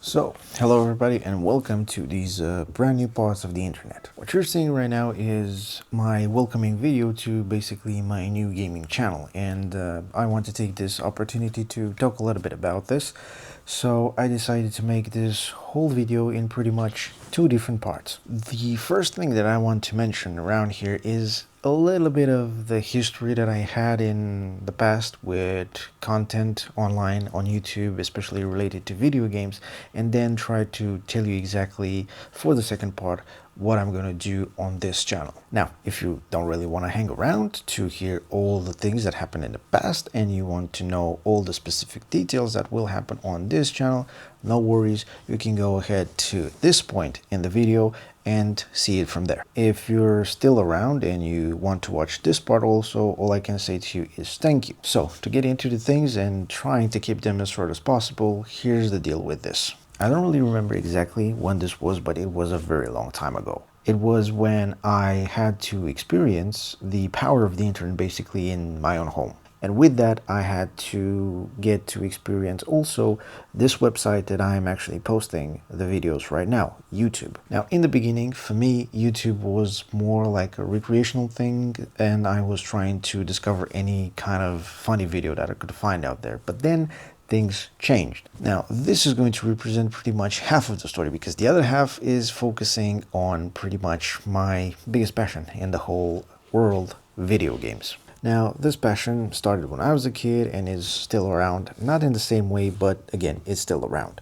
So, hello everybody and welcome to these brand new parts of the internet. What you're seeing right now is my welcoming video to basically my new gaming channel, and I want to take this opportunity to talk a little bit about this. So I decided to make this whole video in pretty much two different parts. The first thing that I want to mention around here is a little bit of the history that I had in the past with content online on YouTube, especially related to video games, and then try to tell you exactly for the second part what I'm going to do on this channel. Now, if you don't really want to hang around to hear all the things that happened in the past and you want to know all the specific details that will happen on this channel, no worries, you can go ahead to this point in the video and see it from there. If you're still around and you want to watch this part also, all I can say to you is thank you. So to get into the things and trying to keep them as short as possible, here's the deal with this. I don't really remember exactly when this was, but it was a very long time ago. It was when I had to experience the power of the internet basically in my own home. And with that, I had to get to experience also this website that I am actually posting the videos right now, YouTube. Now, in the beginning, for me, YouTube was more like a recreational thing, and I was trying to discover any kind of funny video that I could find out there. But then things changed. Now, this is going to represent pretty much half of the story, because the other half is focusing on pretty much my biggest passion in the whole world, video games. Now, this passion started when I was a kid and is still around, not in the same way, but again, it's still around.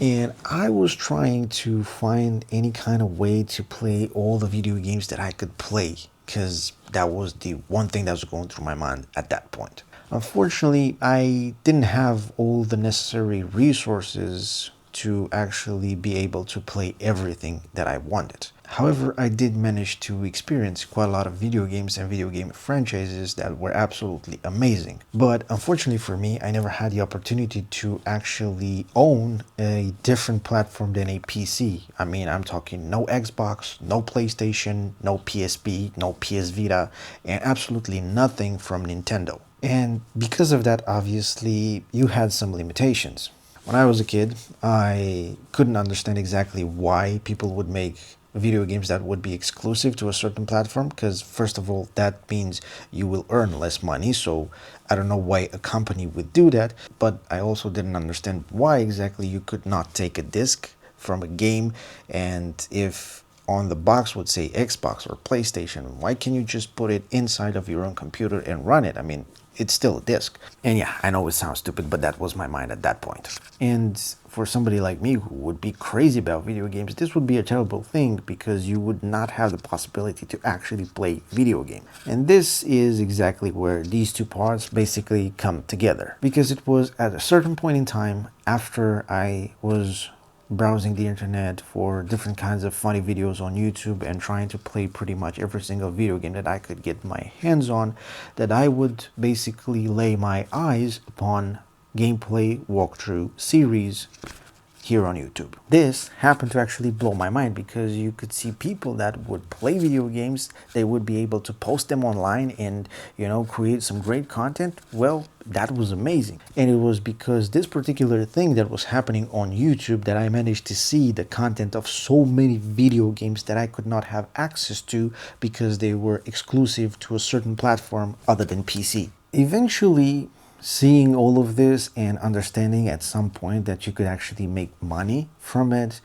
And I was trying to find any kind of way to play all the video games that I could play, because that was the one thing that was going through my mind at that point. Unfortunately, I didn't have all the necessary resources to actually be able to play everything that I wanted. However, I did manage to experience quite a lot of video games and video game franchises that were absolutely amazing. But unfortunately for me, I never had the opportunity to actually own a different platform than a PC. I mean, I'm talking no Xbox, no PlayStation, no PSP, no PS Vita, and absolutely nothing from Nintendo. And because of that, obviously, you had some limitations. When I was a kid, I couldn't understand exactly why people would make video games that would be exclusive to a certain platform, because first of all, that means you will earn less money, so I don't know why a company would do that. But I also didn't understand why exactly you could not take a disc from a game, and if on the box would say Xbox or PlayStation, why can't you just put it inside of your own computer and run it? I mean, it's still a disc. And yeah, I know it sounds stupid, but that was my mind at that point. And for somebody like me who would be crazy about video games, this would be a terrible thing, because you would not have the possibility to actually play video game. And this is exactly where these two parts basically come together, because it was at a certain point in time after I was browsing the internet for different kinds of funny videos on YouTube and trying to play pretty much every single video game that I could get my hands on, that I would basically lay my eyes upon gameplay walkthrough series here on YouTube. This happened to actually blow my mind, because you could see people that would play video games, they would be able to post them online and, create some great content. Well, that was amazing. And it was because this particular thing that was happening on YouTube that I managed to see the content of so many video games that I could not have access to because they were exclusive to a certain platform other than PC. Eventually, seeing all of this and understanding at some point that you could actually make money from it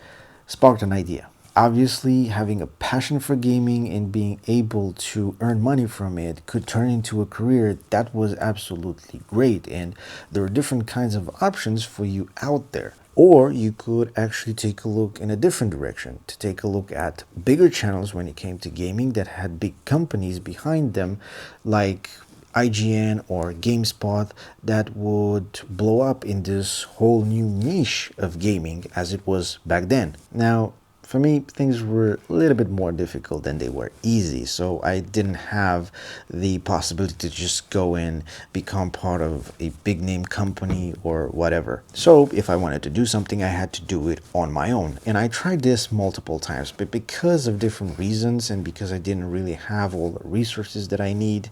sparked an idea. Obviously, having a passion for gaming and being able to earn money from it could turn into a career. That was absolutely great, and there are different kinds of options for you out there. Or you could actually take a look in a different direction, to take a look at bigger channels when it came to gaming that had big companies behind them, like IGN or GameSpot, that would blow up in this whole new niche of gaming as it was back then. Now, for me, things were a little bit more difficult than they were easy, so I didn't have the possibility to just go and become part of a big name company or whatever. So if I wanted to do something, I had to do it on my own. And I tried this multiple times, but because of different reasons and because I didn't really have all the resources that I need,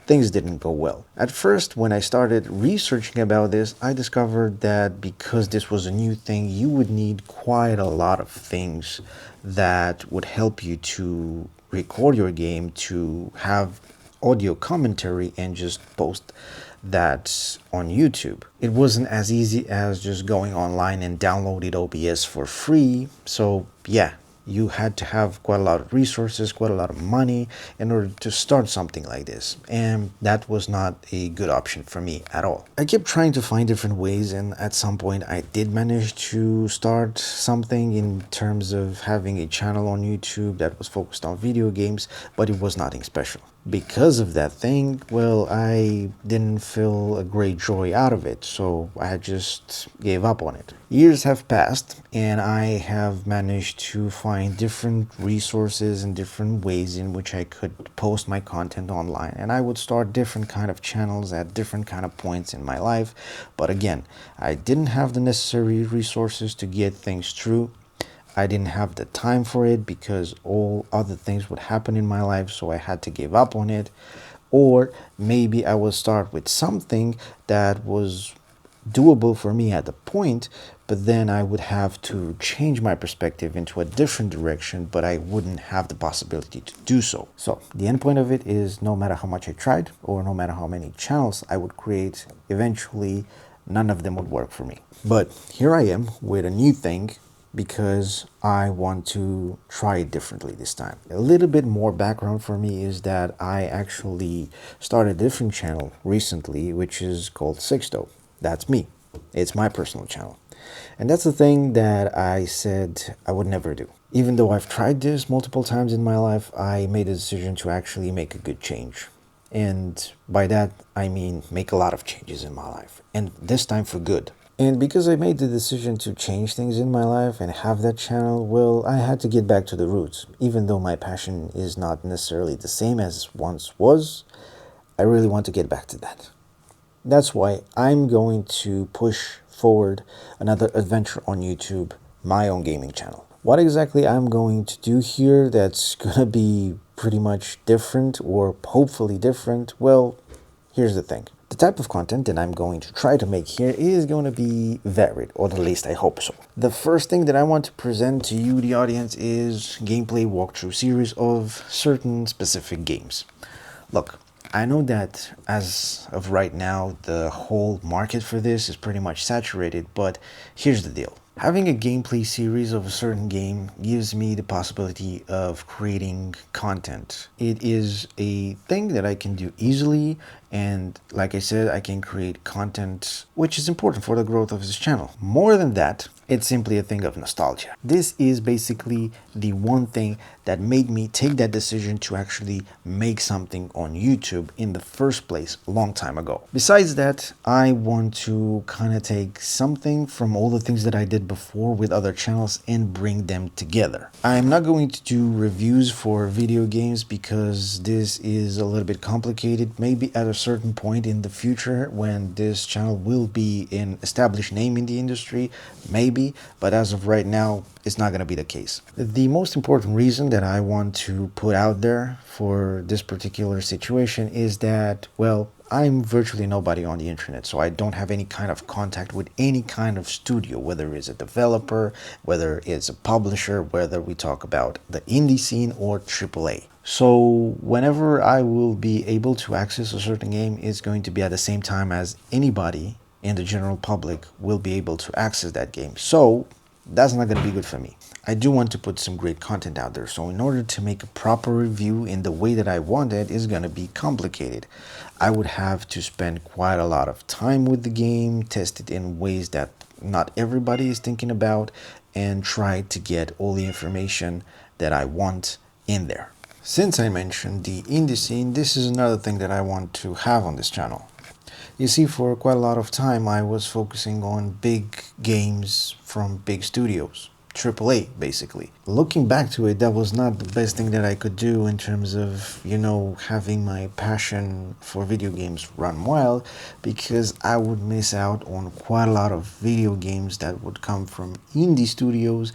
things didn't go well. At first, when I started researching about this, I discovered that because this was a new thing, you would need quite a lot of things that would help you to record your game, to have audio commentary, and just post that on YouTube. It wasn't as easy as just going online and downloading OBS for free. So yeah, you had to have quite a lot of resources, quite a lot of money in order to start something like this. And that was not a good option for me at all. I kept trying to find different ways, and at some point I did manage to start something in terms of having a channel on YouTube that was focused on video games, but it was nothing special. Because of that thing, well, I didn't feel a great joy out of it, so I just gave up on it. Years have passed, and I have managed to find different resources and different ways in which I could post my content online, and I would start different kind of channels at different kind of points in my life. But again, I didn't have the necessary resources to get things through. I didn't have the time for it because all other things would happen in my life, so I had to give up on it. Or maybe I will start with something that was doable for me at the point, but then I would have to change my perspective into a different direction, but I wouldn't have the possibility to do so. So the end point of it is, no matter how much I tried or no matter how many channels I would create, eventually none of them would work for me. But here I am with a new thing, because I want to try it differently this time. A little bit more background for me is that I actually started a different channel recently, which is called Sixto. That's me. It's my personal channel. And that's the thing that I said I would never do. Even though I've tried this multiple times in my life, I made a decision to actually make a good change. And by that, I mean make a lot of changes in my life. And this time for good. And because I made the decision to change things in my life and have that channel, well, I had to get back to the roots. Even though my passion is not necessarily the same as it once was, I really want to get back to that. That's why I'm going to push forward another adventure on YouTube, my own gaming channel. What exactly I'm going to do here that's gonna be pretty much different, or hopefully different, well, here's the thing. The type of content that I'm going to try to make here is going to be varied, or at least I hope so. The first thing that I want to present to you, the audience, is gameplay walkthrough series of certain specific games. Look, I know that as of right now, the whole market for this is pretty much saturated, but here's the deal. Having a gameplay series of a certain game gives me the possibility of creating content. It is a thing that I can do easily, and like I said, I can create content which is important for the growth of this channel. More than that, it's simply a thing of nostalgia. This is basically the one thing that made me take that decision to actually make something on YouTube in the first place a long time ago. Besides that, I want to kind of take something from all the things that I did before with other channels and bring them together. I'm not going to do reviews for video games because this is a little bit complicated. Maybe at a certain point in the future when this channel will be an established name in the industry, maybe, but as of right now, it's not going to be the case. The most important reason that I want to put out there for this particular situation is that, well, I'm virtually nobody on the internet, so I don't have any kind of contact with any kind of studio, whether it's a developer, whether it's a publisher, whether we talk about the indie scene or AAA. So whenever I will be able to access a certain game, it's going to be at the same time as anybody in the general public will be able to access that game. So that's not going to be good for me. I do want to put some great content out there, so in order to make a proper review in the way that I want it is going to be complicated. I would have to spend quite a lot of time with the game, test it in ways that not everybody is thinking about, and try to get all the information that I want in there. Since I mentioned the indie scene, this is another thing that I want to have on this channel. You see, for quite a lot of time I was focusing on big games from big studios, AAA basically. Looking back to it, that was not the best thing that I could do in terms of, you know, having my passion for video games run wild, because I would miss out on quite a lot of video games that would come from indie studios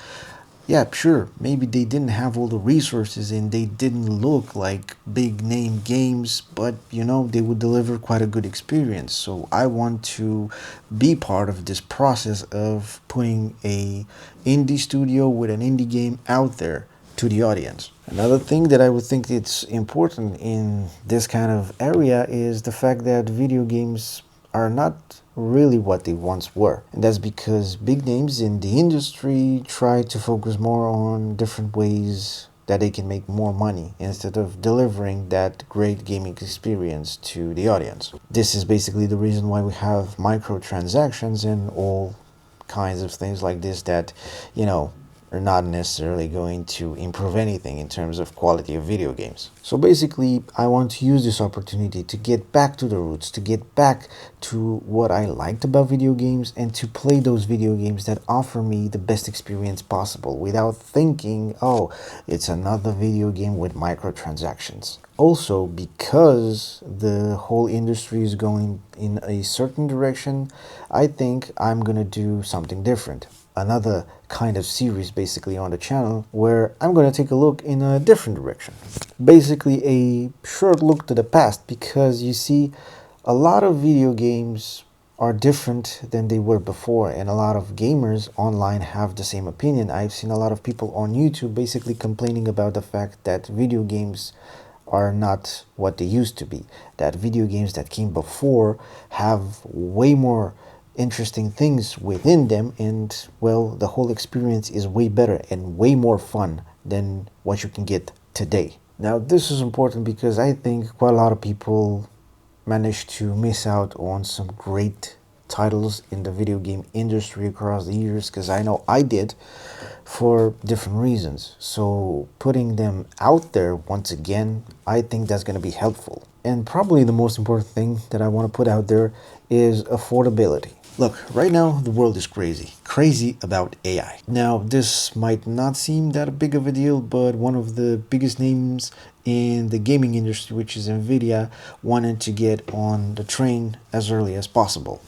Yeah, sure, maybe they didn't have all the resources and they didn't look like big name games, but they would deliver quite a good experience. So I want to be part of this process of putting a indie studio with an indie game out there to the audience. Another thing that I would think it's important in this kind of area is the fact that video games are not really what they once were. And that's because big names in the industry try to focus more on different ways that they can make more money instead of delivering that great gaming experience to the audience. This is basically the reason why we have microtransactions and all kinds of things like this that, you know, are not necessarily going to improve anything in terms of quality of video games. So basically, I want to use this opportunity to get back to the roots, to get back to what I liked about video games, and to play those video games that offer me the best experience possible without thinking, oh, it's another video game with microtransactions. Also, because the whole industry is going in a certain direction, I think I'm gonna do something different. Another kind of series basically on the channel where I'm going to take a look in a different direction. Basically a short look to the past, because you see, a lot of video games are different than they were before, and a lot of gamers online have the same opinion. I've seen a lot of people on YouTube basically complaining about the fact that video games are not what they used to be, that video games that came before have way more interesting things within them, and well, the whole experience is way better and way more fun than what you can get today. Now this is important because I think quite a lot of people managed to miss out on some great titles in the video game industry across the years, because I know I did, for different reasons. So putting them out there once again, I think that's going to be helpful. And probably the most important thing that I want to put out there is affordability. Look, right now the world is crazy about AI. Now, this might not seem that big of a deal, but one of the biggest names in the gaming industry, which is Nvidia, wanted to get on the train as early as possible.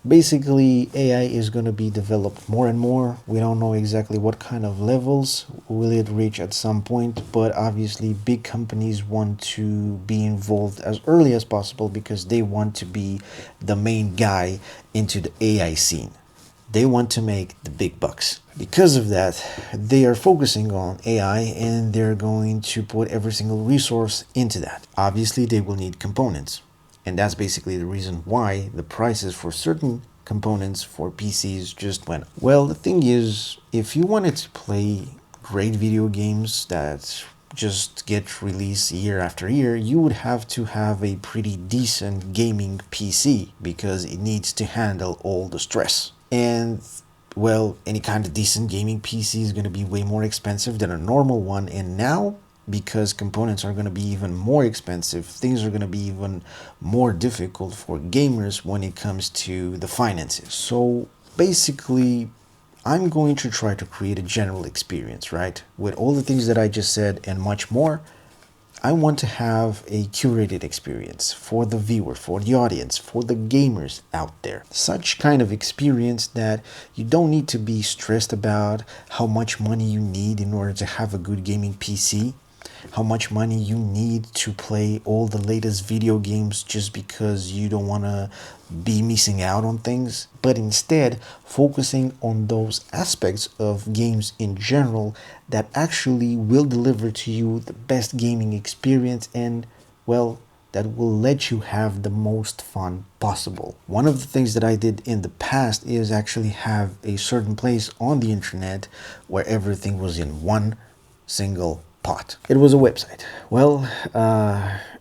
Basically, AI is going to be developed more and more. We don't know exactly what kind of levels will it reach at some point, but obviously big companies want to be involved as early as possible because they want to be the main guy into the AI scene. They want to make the big bucks. Because of that, they are focusing on AI and they're going to put every single resource into that. Obviously, they will need components. And that's basically the reason why the prices for certain components for PCs just went up. Well, the thing is, if you wanted to play great video games that just get released year after year, you would have to have a pretty decent gaming PC because it needs to handle all the stress. And well, any kind of decent gaming PC is going to be way more expensive than a normal one. And now, because components are going to be even more expensive, things are going to be even more difficult for gamers when it comes to the finances. So basically, I'm going to try to create a general experience, right? With all the things that I just said and much more. I want to have a curated experience for the viewer, for the audience, for the gamers out there. Such kind of experience that you don't need to be stressed about how much money you need in order to have a good gaming PC, how much money you need to play all the latest video games just because you don't want to be missing out on things, but instead focusing on those aspects of games in general that actually will deliver to you the best gaming experience and, well, that will let you have the most fun possible. One of the things that I did in the past is actually have a certain place on the internet where everything was in one single pot. It was a website. Well,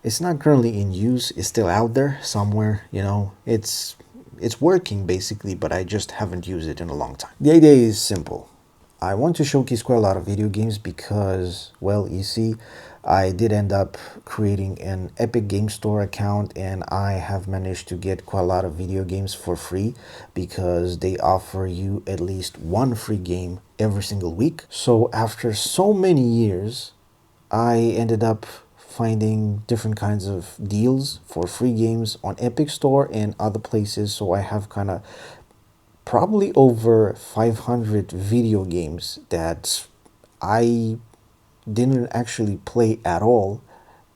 it's not currently in use. It's still out there somewhere. It's working basically, but I just haven't used it in a long time. The idea is simple. I want to showcase quite a lot of video games because, well, you see, I did end up creating an Epic Game Store account, and I have managed to get quite a lot of video games for free because they offer you at least one free game every single week. So after so many years, I ended up finding different kinds of deals for free games on Epic Store and other places. So I have kind of probably over 500 video games that I didn't actually play at all,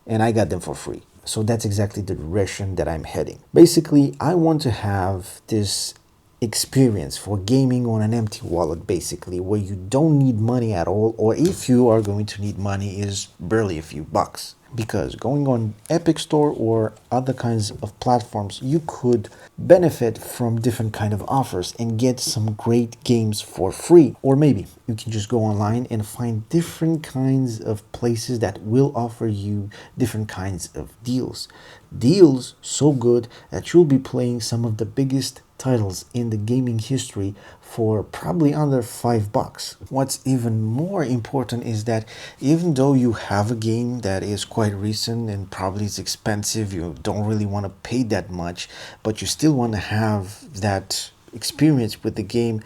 and I got them for free. So that's exactly the direction that I'm heading. Basically, I want to have this experience for gaming on an empty wallet, basically, where you don't need money at all, or if you are going to need money, is barely a few bucks. Because going on Epic Store or other kinds of platforms, you could benefit from different kind of offers and get some great games for free. Or maybe you can just go online and find different kinds of places that will offer you different kinds of deals. Deals so good that you'll be playing some of the biggest titles in the gaming history for probably under $5. What's even more important is that even though you have a game that is quite recent and probably is expensive, you don't really want to pay that much, but you still want to have that experience with the game.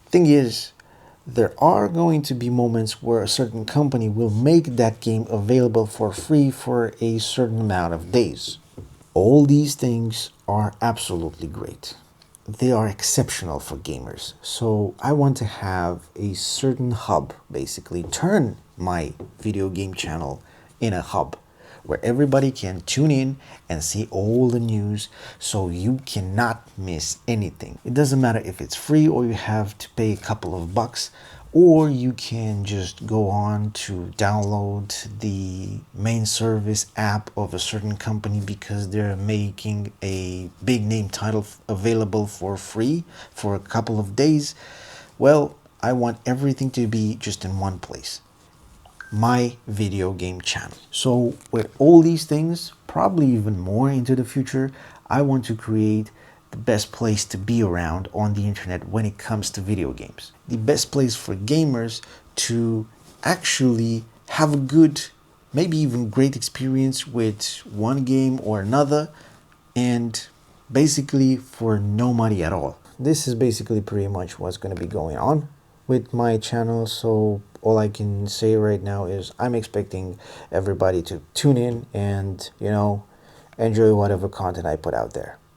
Thing is, there are going to be moments where a certain company will make that game available for free for a certain amount of days. All these things are absolutely great. They are exceptional for gamers. So I want to have a certain hub, basically turn my video game channel in a hub where everybody can tune in and see all the news, so you cannot miss anything. It doesn't matter if it's free or you have to pay a couple of bucks, or you can just go on to download the main service app of a certain company because they're making a big name title available for free for a couple of days. Well, I want everything to be just in one place, my video game channel. So with all these things, probably even more into the future, I want to create the best place to be around on the internet when it comes to video games. The best place for gamers to actually have a good, maybe even great experience with one game or another, and basically for no money at all. This is basically pretty much what's going to be going on with my channel. So all I can say right now is I'm expecting everybody to tune in and, enjoy whatever content I put out there.